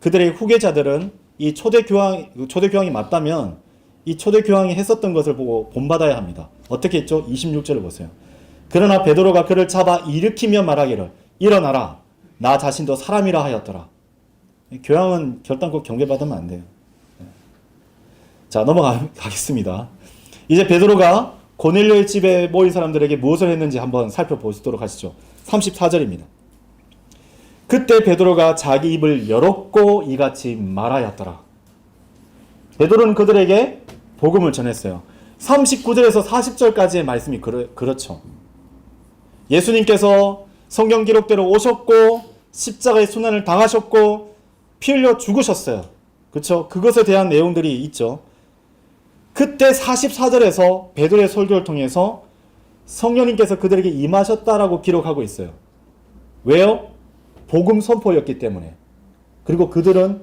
그들의 후계자들은 이 초대교황이 맞다면 이 초대교황이 했었던 것을 보고 본받아야 합니다. 어떻게 했죠? 26절을 보세요. 그러나 베드로가 그를 잡아 일으키며 말하기를 일어나라. 나 자신도 사람이라 하였더라. 교황은 결단코 경배받으면 안 돼요. 자, 넘어가겠습니다. 이제 베드로가 고넬료의 집에 모인 사람들에게 무엇을 했는지 한번 살펴보도록 하시죠. 34절입니다. 그때 베드로가 자기 입을 열었고 이같이 말하였더라. 베드로는 그들에게 복음을 전했어요. 39절에서 40절까지의 말씀이 그렇죠. 예수님께서 성경 기록대로 오셨고 십자가의 순환을 당하셨고 피 흘려 죽으셨어요. 그렇죠? 그것에 대한 내용들이 있죠. 그때 44절에서 베드로의 설교를 통해서 성령님께서 그들에게 임하셨다라고 기록하고 있어요. 왜요? 복음 선포였기 때문에. 그리고 그들은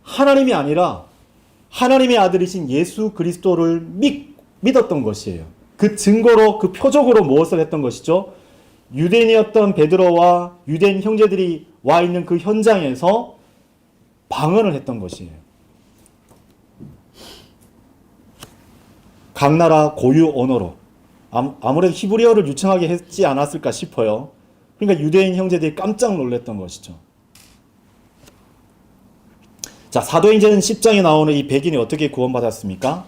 하나님이 아니라 하나님의 아들이신 예수 그리스도를 믿었던 것이에요. 그 증거로, 그 표적으로 무엇을 했던 것이죠? 유대인이었던 베드로와 유대인 형제들이 와 있는 그 현장에서 방언을 했던 것이에요. 각 나라 고유 언어로. 아무래도 히브리어를 유창하게 했지 않았을까 싶어요. 그러니까 유대인 형제들이 깜짝 놀랐던 것이죠. 자, 사도행전 10장에 나오는 이 백인이 어떻게 구원받았습니까?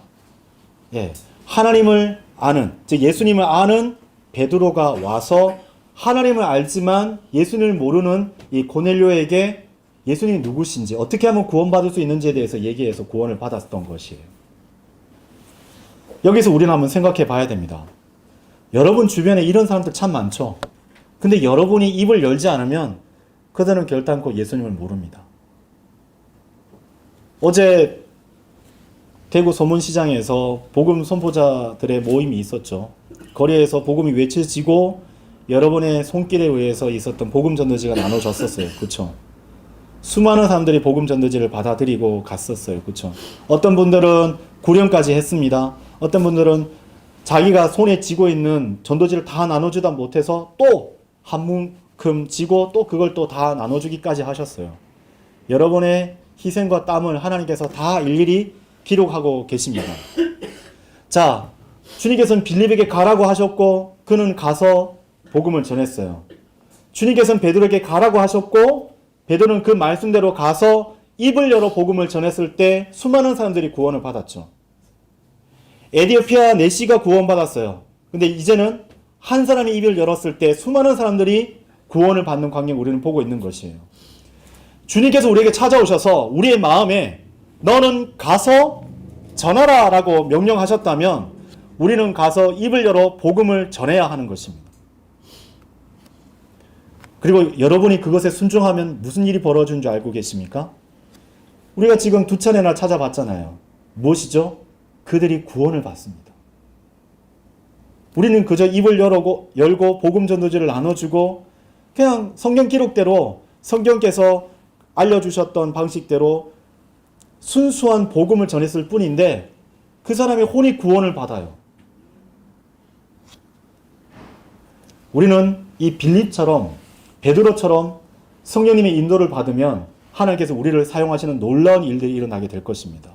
예, 하나님을 아는, 즉 예수님을 아는 베드로가 와서 하나님을 알지만 예수님을 모르는 이 고넬료에게 예수님이 누구신지 어떻게 하면 구원받을 수 있는지에 대해서 얘기해서 구원을 받았던 것이에요. 여기서 우리는 한번 생각해 봐야 됩니다. 여러분 주변에 이런 사람들 참 많죠. 근데 여러분이 입을 열지 않으면 그들은 결단코 예수님을 모릅니다. 어제 대구 소문시장에서 복음 선포자들의 모임이 있었죠. 거리에서 복음이 외쳐지고 여러분의 손길에 의해서 있었던 복음 전도지가 나눠졌었어요. 그렇죠? 수많은 사람들이 복음 전도지를 받아들이고 갔었어요. 그렇죠? 어떤 분들은 구령까지 했습니다. 어떤 분들은 자기가 손에 쥐고 있는 전도지를 다 나눠주다 못해서 또 한 문큼 쥐고 또 그걸 또 다 나눠주기까지 하셨어요. 여러분의 희생과 땀을 하나님께서 다 일일이 기록하고 계십니다. 자, 주님께서는 빌립에게 가라고 하셨고 그는 가서 복음을 전했어요. 주님께서는 베드로에게 가라고 하셨고 베드로는 그 말씀대로 가서 입을 열어 복음을 전했을 때 수많은 사람들이 구원을 받았죠. 에티오피아 네시가 구원받았어요. 근데 이제는 한 사람이 입을 열었을 때 수많은 사람들이 구원을 받는 광경을 우리는 보고 있는 것이에요. 주님께서 우리에게 찾아오셔서 우리의 마음에 너는 가서 전하라 라고 명령하셨다면 우리는 가서 입을 열어 복음을 전해야 하는 것입니다. 그리고 여러분이 그것에 순종하면 무슨 일이 벌어지는 줄 알고 계십니까? 우리가 지금 두 차례나 찾아봤잖아요. 무엇이죠? 그들이 구원을 받습니다. 우리는 그저 입을 열고 복음 전도지를 나눠주고 그냥 성경 기록대로 성경께서 알려주셨던 방식대로 순수한 복음을 전했을 뿐인데 그 사람의 혼이 구원을 받아요. 우리는 이 빌립처럼 베드로처럼 성령님의 인도를 받으면 하나님께서 우리를 사용하시는 놀라운 일들이 일어나게 될 것입니다.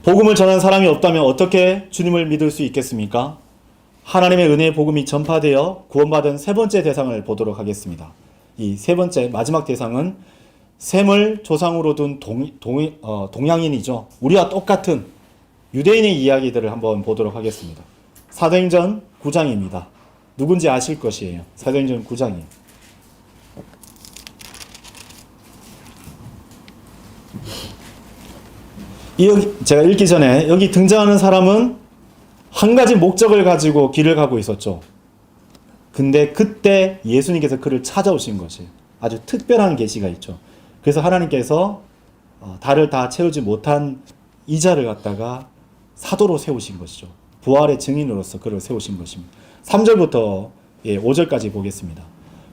복음을 전하는 사람이 없다면 어떻게 주님을 믿을 수 있겠습니까? 하나님의 은혜의 복음이 전파되어 구원받은 세 번째 대상을 보도록 하겠습니다. 이 세 번째 마지막 대상은 셈을 조상으로 둔 동양인이죠. 우리와 똑같은 유대인의 이야기들을 한번 보도록 하겠습니다. 사도행전 9장입니다. 누군지 아실 것이에요. 사도행전 9장이에요. 제가 읽기 전에 여기 등장하는 사람은 한 가지 목적을 가지고 길을 가고 있었죠. 근데 그때 예수님께서 그를 찾아오신 것이에요. 아주 특별한 계시가 있죠. 그래서 하나님께서 달을 다 채우지 못한 이자를 갖다가 사도로 세우신 것이죠. 부활의 증인으로서 그를 세우신 것입니다. 3절부터 5절까지 보겠습니다.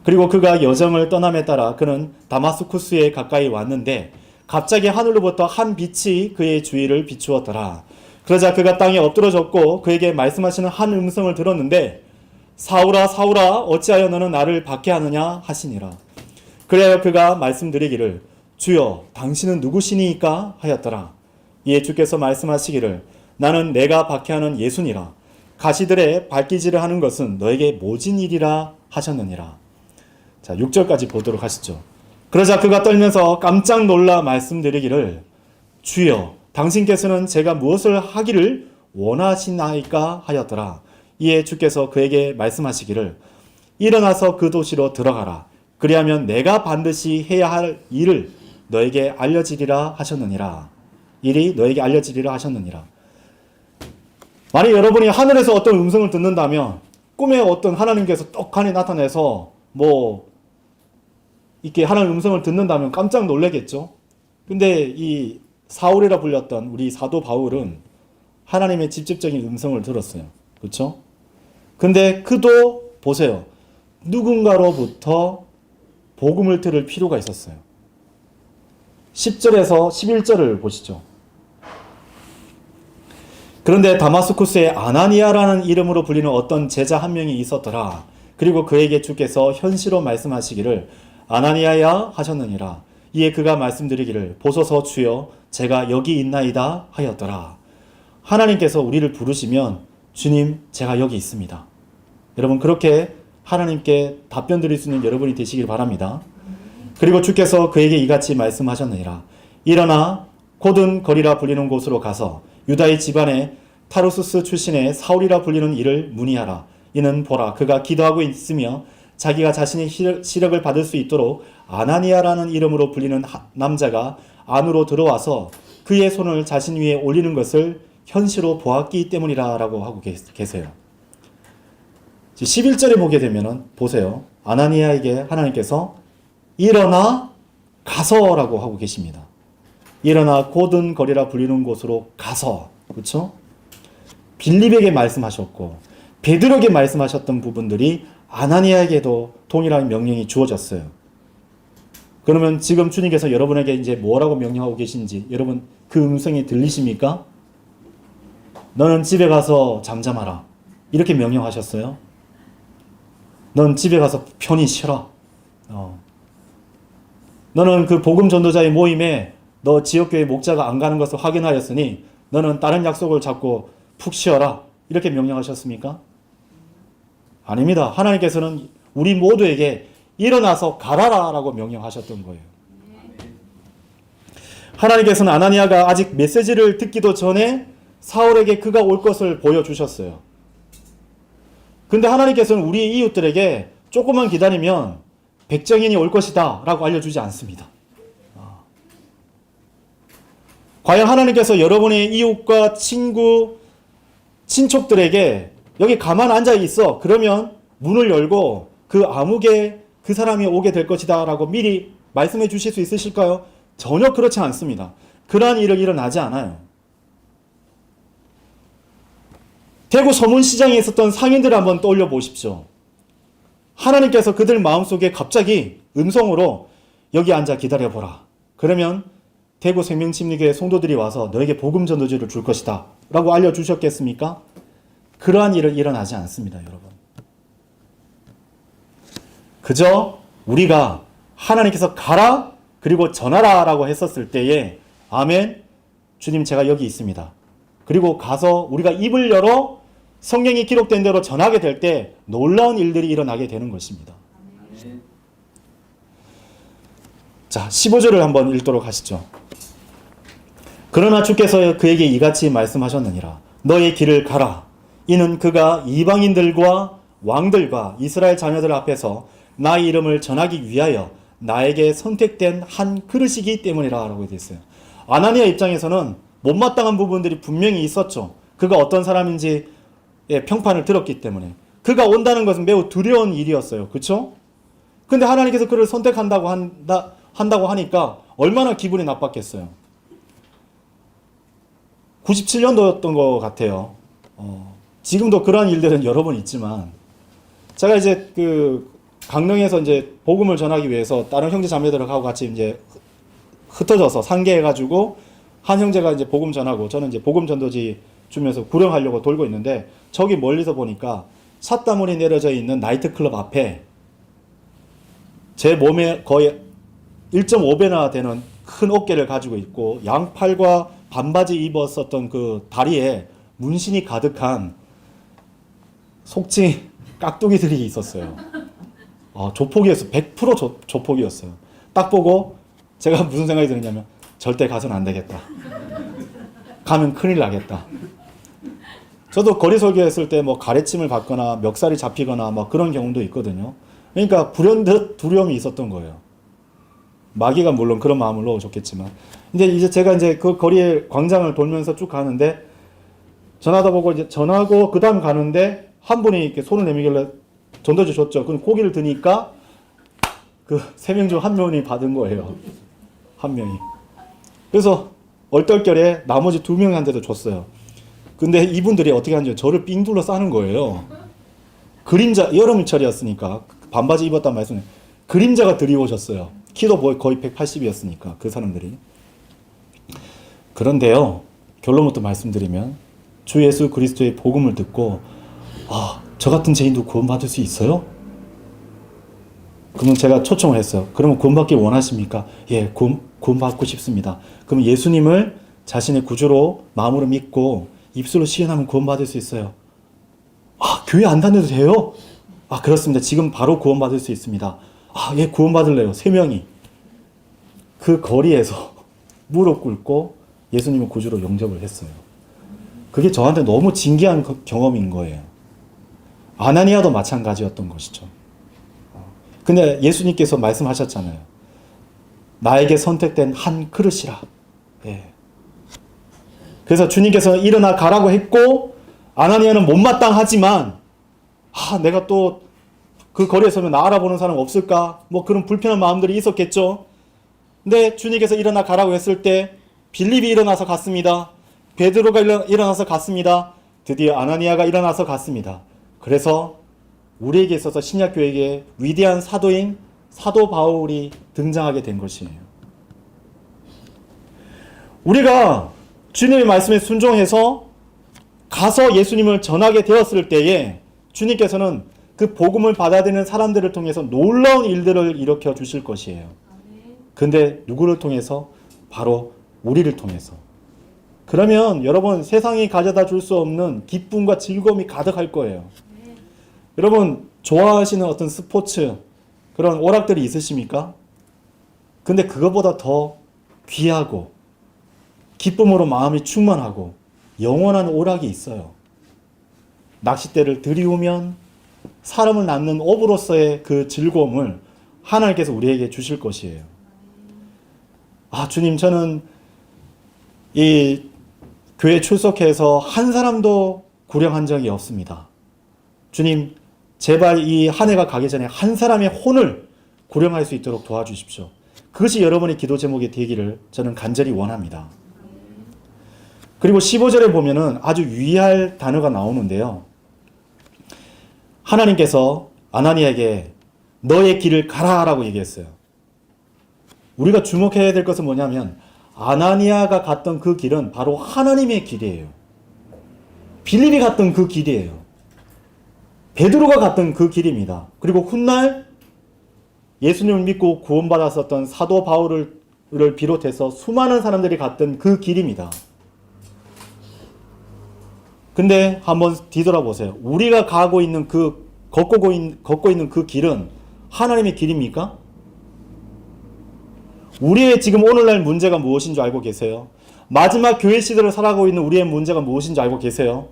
그리고 그가 여정을 떠남에 따라 그는 다마스쿠스에 가까이 왔는데 갑자기 하늘로부터 한 빛이 그의 주위를 비추었더라. 그러자 그가 땅에 엎드러졌고 그에게 말씀하시는 한 음성을 들었는데 사울아 사울아 어찌하여 너는 나를 박해하느냐 하시니라. 그래야 그가 말씀드리기를 주여 당신은 누구시니까 하였더라. 이에 주께서 말씀하시기를 나는 내가 박해하는 예수니라. 가시들의 발기질을 하는 것은 너에게 모진 일이라 하셨느니라. 자, 6절까지 보도록 하시죠. 그러자 그가 떨면서 깜짝 놀라 말씀드리기를 주여 당신께서는 제가 무엇을 하기를 원하시나이까 하였더라. 이에 주께서 그에게 말씀하시기를 일어나서 그 도시로 들어가라. 그리하면 내가 반드시 해야 할 일을 너에게 알려지리라 하셨느니라. 일이 너에게 알려지리라 하셨느니라. 만약 여러분이 하늘에서 어떤 음성을 듣는다면 꿈에 어떤 하나님께서 떡하니 나타내서 이렇게 하나님 음성을 듣는다면 깜짝 놀라겠죠. 근데 이 사울이라 불렸던 우리 사도 바울은 하나님의 직접적인 음성을 들었어요. 그렇죠? 근데 그도 보세요. 누군가로부터 복음을 들을 필요가 있었어요. 10절에서 11절을 보시죠. 그런데 다마스쿠스에 아나니아라는 이름으로 불리는 어떤 제자 한 명이 있었더라. 그리고 그에게 주께서 현시로 말씀하시기를 아나니아야 하셨느니라. 이에 그가 말씀드리기를 보소서 주여 제가 여기 있나이다 하였더라. 하나님께서 우리를 부르시면 주님 제가 여기 있습니다. 여러분 그렇게 하나님께 답변 드릴 수 있는 여러분이 되시길 바랍니다. 그리고 주께서 그에게 이같이 말씀하셨느니라. 일어나 곧은 거리라 불리는 곳으로 가서 유다의 집안에 타르수스 출신의 사울이라 불리는 이를 문의하라. 이는 보라 그가 기도하고 있으며 자기가 자신의 시력을 받을 수 있도록 아나니아라는 이름으로 불리는 남자가 안으로 들어와서 그의 손을 자신 위에 올리는 것을 현시로 보았기 때문이라 라고 하고 계세요. 11절에 보게 되면 보세요. 아나니아에게 하나님께서 일어나 가서 라고 하고 계십니다. 일어나 곧은 거리라 불리는 곳으로 가서. 그렇죠? 빌립에게 말씀하셨고 베드로에게 말씀하셨던 부분들이 아나니아에게도 동일한 명령이 주어졌어요. 그러면 지금 주님께서 여러분에게 이제 뭐라고 명령하고 계신지 여러분 그 음성이 들리십니까? 너는 집에 가서 잠잠하라. 이렇게 명령하셨어요. 넌 집에 가서 편히 쉬라. 너는 그 복음 전도자의 모임에 너 지역교회 목자가 안 가는 것을 확인하였으니 너는 다른 약속을 잡고 푹 쉬어라. 이렇게 명령하셨습니까? 아닙니다. 하나님께서는 우리 모두에게 일어나서 가라라 라고 명령하셨던 거예요. 하나님께서는 아나니아가 아직 메시지를 듣기도 전에 사울에게 그가 올 것을 보여주셨어요. 근데 하나님께서는 우리 이웃들에게 조금만 기다리면 백정인이 올 것이다 라고 알려주지 않습니다. 과연 하나님께서 여러분의 이웃과 친구, 친척들에게 여기 가만 앉아 있어. 그러면 문을 열고 그 암흑에 그 사람이 오게 될 것이다 라고 미리 말씀해 주실 수 있으실까요? 전혀 그렇지 않습니다. 그러한 일은 일어나지 않아요. 대구 서문시장에 있었던 상인들을 한번 떠올려 보십시오. 하나님께서 그들 마음속에 갑자기 음성으로 여기 앉아 기다려보라. 그러면 대구 생명침례교회 성도들이 와서 너에게 복음 전도지를 줄 것이다 라고 알려주셨겠습니까? 그러한 일은 일어나지 않습니다, 여러분. 그저 우리가 하나님께서 가라 그리고 전하라 라고 했었을 때에 아멘, 주님 제가 여기 있습니다. 그리고 가서 우리가 입을 열어 성경이 기록된 대로 전하게 될 때 놀라운 일들이 일어나게 되는 것입니다. 자, 15절을 한번 읽도록 하시죠. 그러나 주께서 그에게 이같이 말씀하셨느니라. 너의 길을 가라. 이는 그가 이방인들과 왕들과 이스라엘 자녀들 앞에서 나의 이름을 전하기 위하여 나에게 선택된 한 그릇이기 때문이라 라고 되어 있어요. 아나니아 입장에서는 못마땅한 부분들이 분명히 있었죠. 그가 어떤 사람인지 평판을 들었기 때문에. 그가 온다는 것은 매우 두려운 일이었어요. 그렇죠? 근데 하나님께서 그를 선택한다고 한다고 하니까 얼마나 기분이 나빴겠어요. 97년도였던 것 같아요. 지금도 그러한 일들은 여러 번 있지만 제가 이제 강릉에서 이제 복음을 전하기 위해서 다른 형제 자매들하고 같이 이제 흩어져서 상계해가지고 한 형제가 이제 복음 전하고 저는 이제 복음 전도지 주면서 구령하려고 돌고 있는데 저기 멀리서 보니까 삿다물이 내려져 있는 나이트클럽 앞에 제 몸에 거의 1.5배나 되는 큰 어깨를 가지고 있고 양팔과 반바지 입었었던 그 다리에 문신이 가득한 속칭 깍두기들이 있었어요. 조폭이었어요. 100% 조폭이었어요. 딱 보고 제가 무슨 생각이 드느냐면 절대 가서는 안 되겠다. 가면 큰일 나겠다. 저도 거리 설교했을 때 뭐 가래침을 받거나 멱살이 잡히거나 막 그런 경우도 있거든요. 그러니까 불현듯 두려움이 있었던 거예요. 마귀가 물론 그런 마음을 넣어줬겠지만. 근데 이제 제가 이제 그 거리에 광장을 돌면서 쭉 가는데 전하다 보고 이제 전하고 그 다음 가는데 한 분이 이렇게 손을 내밀길래 전도지 줬죠. 그럼 고기를 드니까 그 3명 중 1명이 받은 거예요. 1명이. 그래서 얼떨결에 나머지 2명한테도 줬어요. 근데 이분들이 어떻게 하는지 저를 삥 둘러 싸는 거예요. 그림자, 여름철이었으니까 반바지 입었단 말씀에 그림자가 드리워졌어요. 키도 거의 180이었으니까 그 사람들이. 그런데요, 결론부터 말씀드리면 주 예수 그리스도의 복음을 듣고 저 같은 죄인도 구원받을 수 있어요? 그러면 제가 초청을 했어요. 그러면 구원받기 원하십니까? 예, 구원받고 싶습니다. 그러면 예수님을 자신의 구주로 마음으로 믿고 입술로 시인하면 구원받을 수 있어요. 교회 안 다녀도 돼요? 그렇습니다. 지금 바로 구원받을 수 있습니다. 예, 구원받을래요. 3명이. 그 거리에서 무릎 꿇고 예수님을 구주로 영접을 했어요. 그게 저한테 너무 진기한 경험인 거예요. 아나니아도 마찬가지였던 것이죠. 근데 예수님께서 말씀하셨잖아요. 나에게 선택된 한 그릇이라. 예. 그래서 주님께서 일어나 가라고 했고 아나니아는 못마땅하지만 내가 또 그 거리에 서면 나 알아보는 사람 없을까? 뭐 그런 불편한 마음들이 있었겠죠. 근데 주님께서 일어나 가라고 했을 때 빌립이 일어나서 갔습니다. 베드로가 일어나서 갔습니다. 드디어 아나니아가 일어나서 갔습니다. 그래서 우리에게 있어서 신약교회에 위대한 사도인 사도 바울이 등장하게 된 것이에요. 우리가 주님의 말씀에 순종해서 가서 예수님을 전하게 되었을 때에 주님께서는 그 복음을 받아들이는 사람들을 통해서 놀라운 일들을 일으켜 주실 것이에요. 근데 누구를 통해서? 바로 우리를 통해서. 그러면 여러분 세상이 가져다 줄 수 없는 기쁨과 즐거움이 가득할 거예요. 여러분 좋아하시는 어떤 스포츠 그런 오락들이 있으십니까? 근데 그거보다 더 귀하고 기쁨으로 마음이 충만하고 영원한 오락이 있어요. 낚싯대를 들이우면 사람을 낳는 업으로서의 그 즐거움을 하나님께서 우리에게 주실 것이에요. 아, 주님, 저는 이 교회 출석해서 한 사람도 구령한 적이 없습니다. 주님, 제발 이 한 해가 가기 전에 한 사람의 혼을 구령할 수 있도록 도와주십시오. 그것이 여러분의 기도 제목이 되기를 저는 간절히 원합니다. 그리고 15절에 보면은 아주 유의할 단어가 나오는데요. 하나님께서 아나니아에게 너의 길을 가라라고 얘기했어요. 우리가 주목해야 될 것은 뭐냐면 아나니아가 갔던 그 길은 바로 하나님의 길이에요. 빌립이 갔던 그 길이에요. 베드로가 갔던 그 길입니다. 그리고 훗날 예수님을 믿고 구원받았었던 사도 바울을 비롯해서 수많은 사람들이 갔던 그 길입니다. 근데 한번 뒤돌아보세요. 우리가 가고 있는 걷고 있는 그 길은 하나님의 길입니까? 우리의 지금 오늘날 문제가 무엇인 줄 알고 계세요? 마지막 교회 시대를 살아가고 있는 우리의 문제가 무엇인 줄 알고 계세요?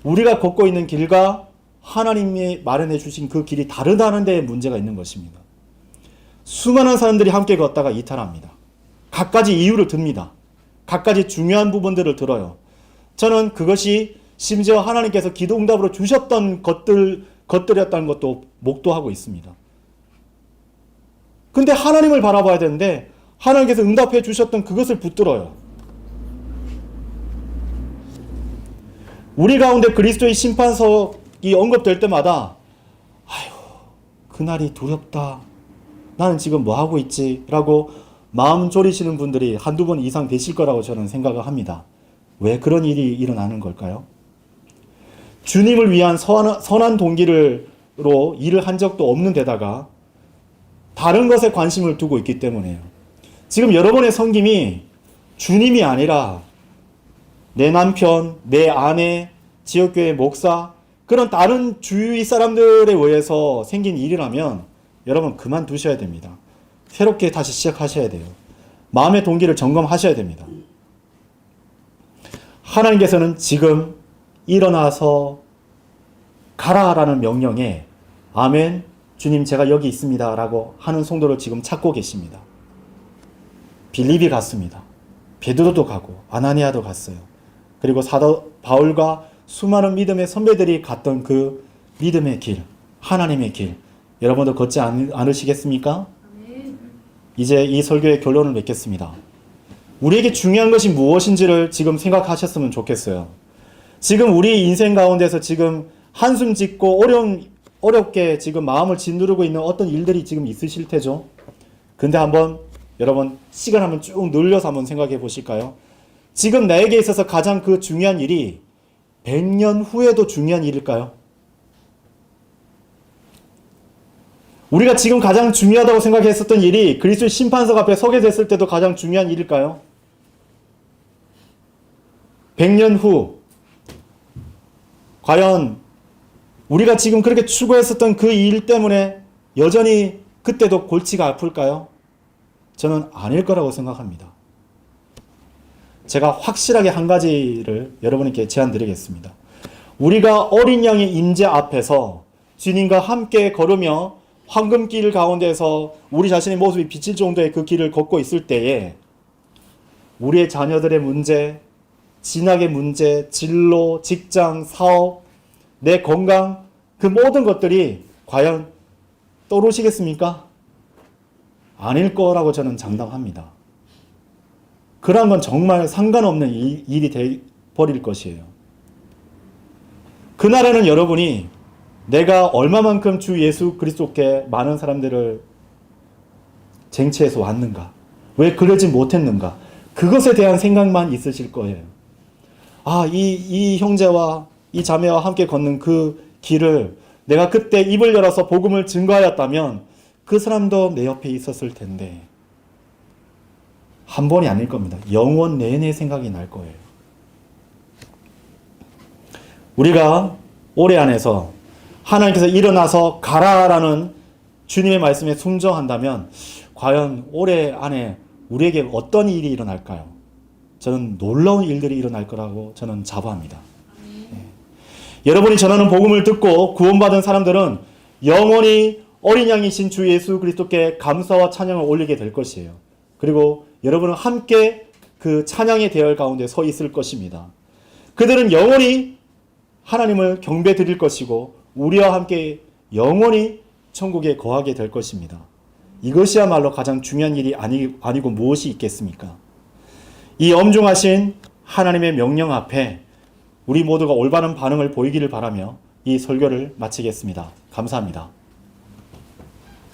우리가 걷고 있는 길과 하나님이 마련해 주신 그 길이 다르다는 데에 문제가 있는 것입니다. 수많은 사람들이 함께 걷다가 이탈합니다. 갖가지 이유를 듭니다. 갖가지 중요한 부분들을 들어요. 저는 그것이 심지어 하나님께서 기도 응답으로 주셨던 것들이었다는 것도 목도하고 있습니다. 근데 하나님을 바라봐야 되는데 하나님께서 응답해 주셨던 그것을 붙들어요. 우리 가운데 그리스도의 심판석이 언급될 때마다 아휴, 그날이 두렵다. 나는 지금 뭐하고 있지? 라고 마음 졸이시는 분들이 한두 번 이상 되실 거라고 저는 생각을 합니다. 왜 그런 일이 일어나는 걸까요? 주님을 위한 선한 동기로 일을 한 적도 없는 데다가 다른 것에 관심을 두고 있기 때문에요. 지금 여러분의 섬김이 주님이 아니라 내 남편, 내 아내, 지역교회 목사, 그런 다른 주위 사람들에 의해서 생긴 일이라면 여러분 그만두셔야 됩니다. 새롭게 다시 시작하셔야 돼요. 마음의 동기를 점검하셔야 됩니다. 하나님께서는 지금 일어나서 가라라는 명령에 아멘, 주님 제가 여기 있습니다 라고 하는 성도를 지금 찾고 계십니다. 빌립이 갔습니다. 베드로도 가고 아나니아도 갔어요. 그리고 사도 바울과 수많은 믿음의 선배들이 갔던 그 믿음의 길, 하나님의 길, 여러분도 걷지 않으시겠습니까? 이제 이 설교의 결론을 맺겠습니다. 우리에게 중요한 것이 무엇인지를 지금 생각하셨으면 좋겠어요. 지금 우리 인생 가운데서 지금 한숨 짓고 어렵게 지금 마음을 짓누르고 있는 어떤 일들이 지금 있으실 테죠. 근데 한번 여러분 시간 한번 쭉 늘려서 한번 생각해 보실까요? 지금 나에게 있어서 가장 그 중요한 일이 100년 후에도 중요한 일일까요? 우리가 지금 가장 중요하다고 생각했었던 일이 그리스도의 심판석 앞에 서게 됐을 때도 가장 중요한 일일까요? 100년 후 과연 우리가 지금 그렇게 추구했었던 그 일 때문에 여전히 그때도 골치가 아플까요? 저는 아닐 거라고 생각합니다. 제가 확실하게 한 가지를 여러분께 제안드리겠습니다. 우리가 어린 양의 임재 앞에서 주님과 함께 걸으며 황금길 가운데서 우리 자신의 모습이 비칠 정도의 그 길을 걷고 있을 때에 우리의 자녀들의 문제, 진학의 문제, 진로, 직장, 사업, 내 건강, 그 모든 것들이 과연 떠오르시겠습니까? 아닐 거라고 저는 장담합니다. 그런 건 정말 상관없는 일이 되어버릴 것이에요. 그날에는 여러분이 내가 얼마만큼 주 예수 그리스도께 많은 사람들을 쟁취해서 왔는가? 왜 그러지 못했는가? 그것에 대한 생각만 있으실 거예요. 아, 이 형제와 이 자매와 함께 걷는 그 길을 내가 그때 입을 열어서 복음을 증거하였다면 그 사람도 내 옆에 있었을 텐데 한 번이 아닐 겁니다. 영원 내내 생각이 날 거예요. 우리가 올해 안에서 하나님께서 일어나서 가라라는 주님의 말씀에 순종한다면 과연 올해 안에 우리에게 어떤 일이 일어날까요? 저는 놀라운 일들이 일어날 거라고 저는 자부합니다. 여러분이 전하는 복음을 듣고 구원받은 사람들은 영원히 어린 양이신 주 예수 그리스도께 감사와 찬양을 올리게 될 것이에요. 그리고 여러분은 함께 그 찬양의 대열 가운데 서 있을 것입니다. 그들은 영원히 하나님을 경배 드릴 것이고 우리와 함께 영원히 천국에 거하게 될 것입니다. 이것이야말로 가장 중요한 일이 아니고 무엇이 있겠습니까? 이 엄중하신 하나님의 명령 앞에 우리 모두가 올바른 반응을 보이기를 바라며 이 설교를 마치겠습니다. 감사합니다.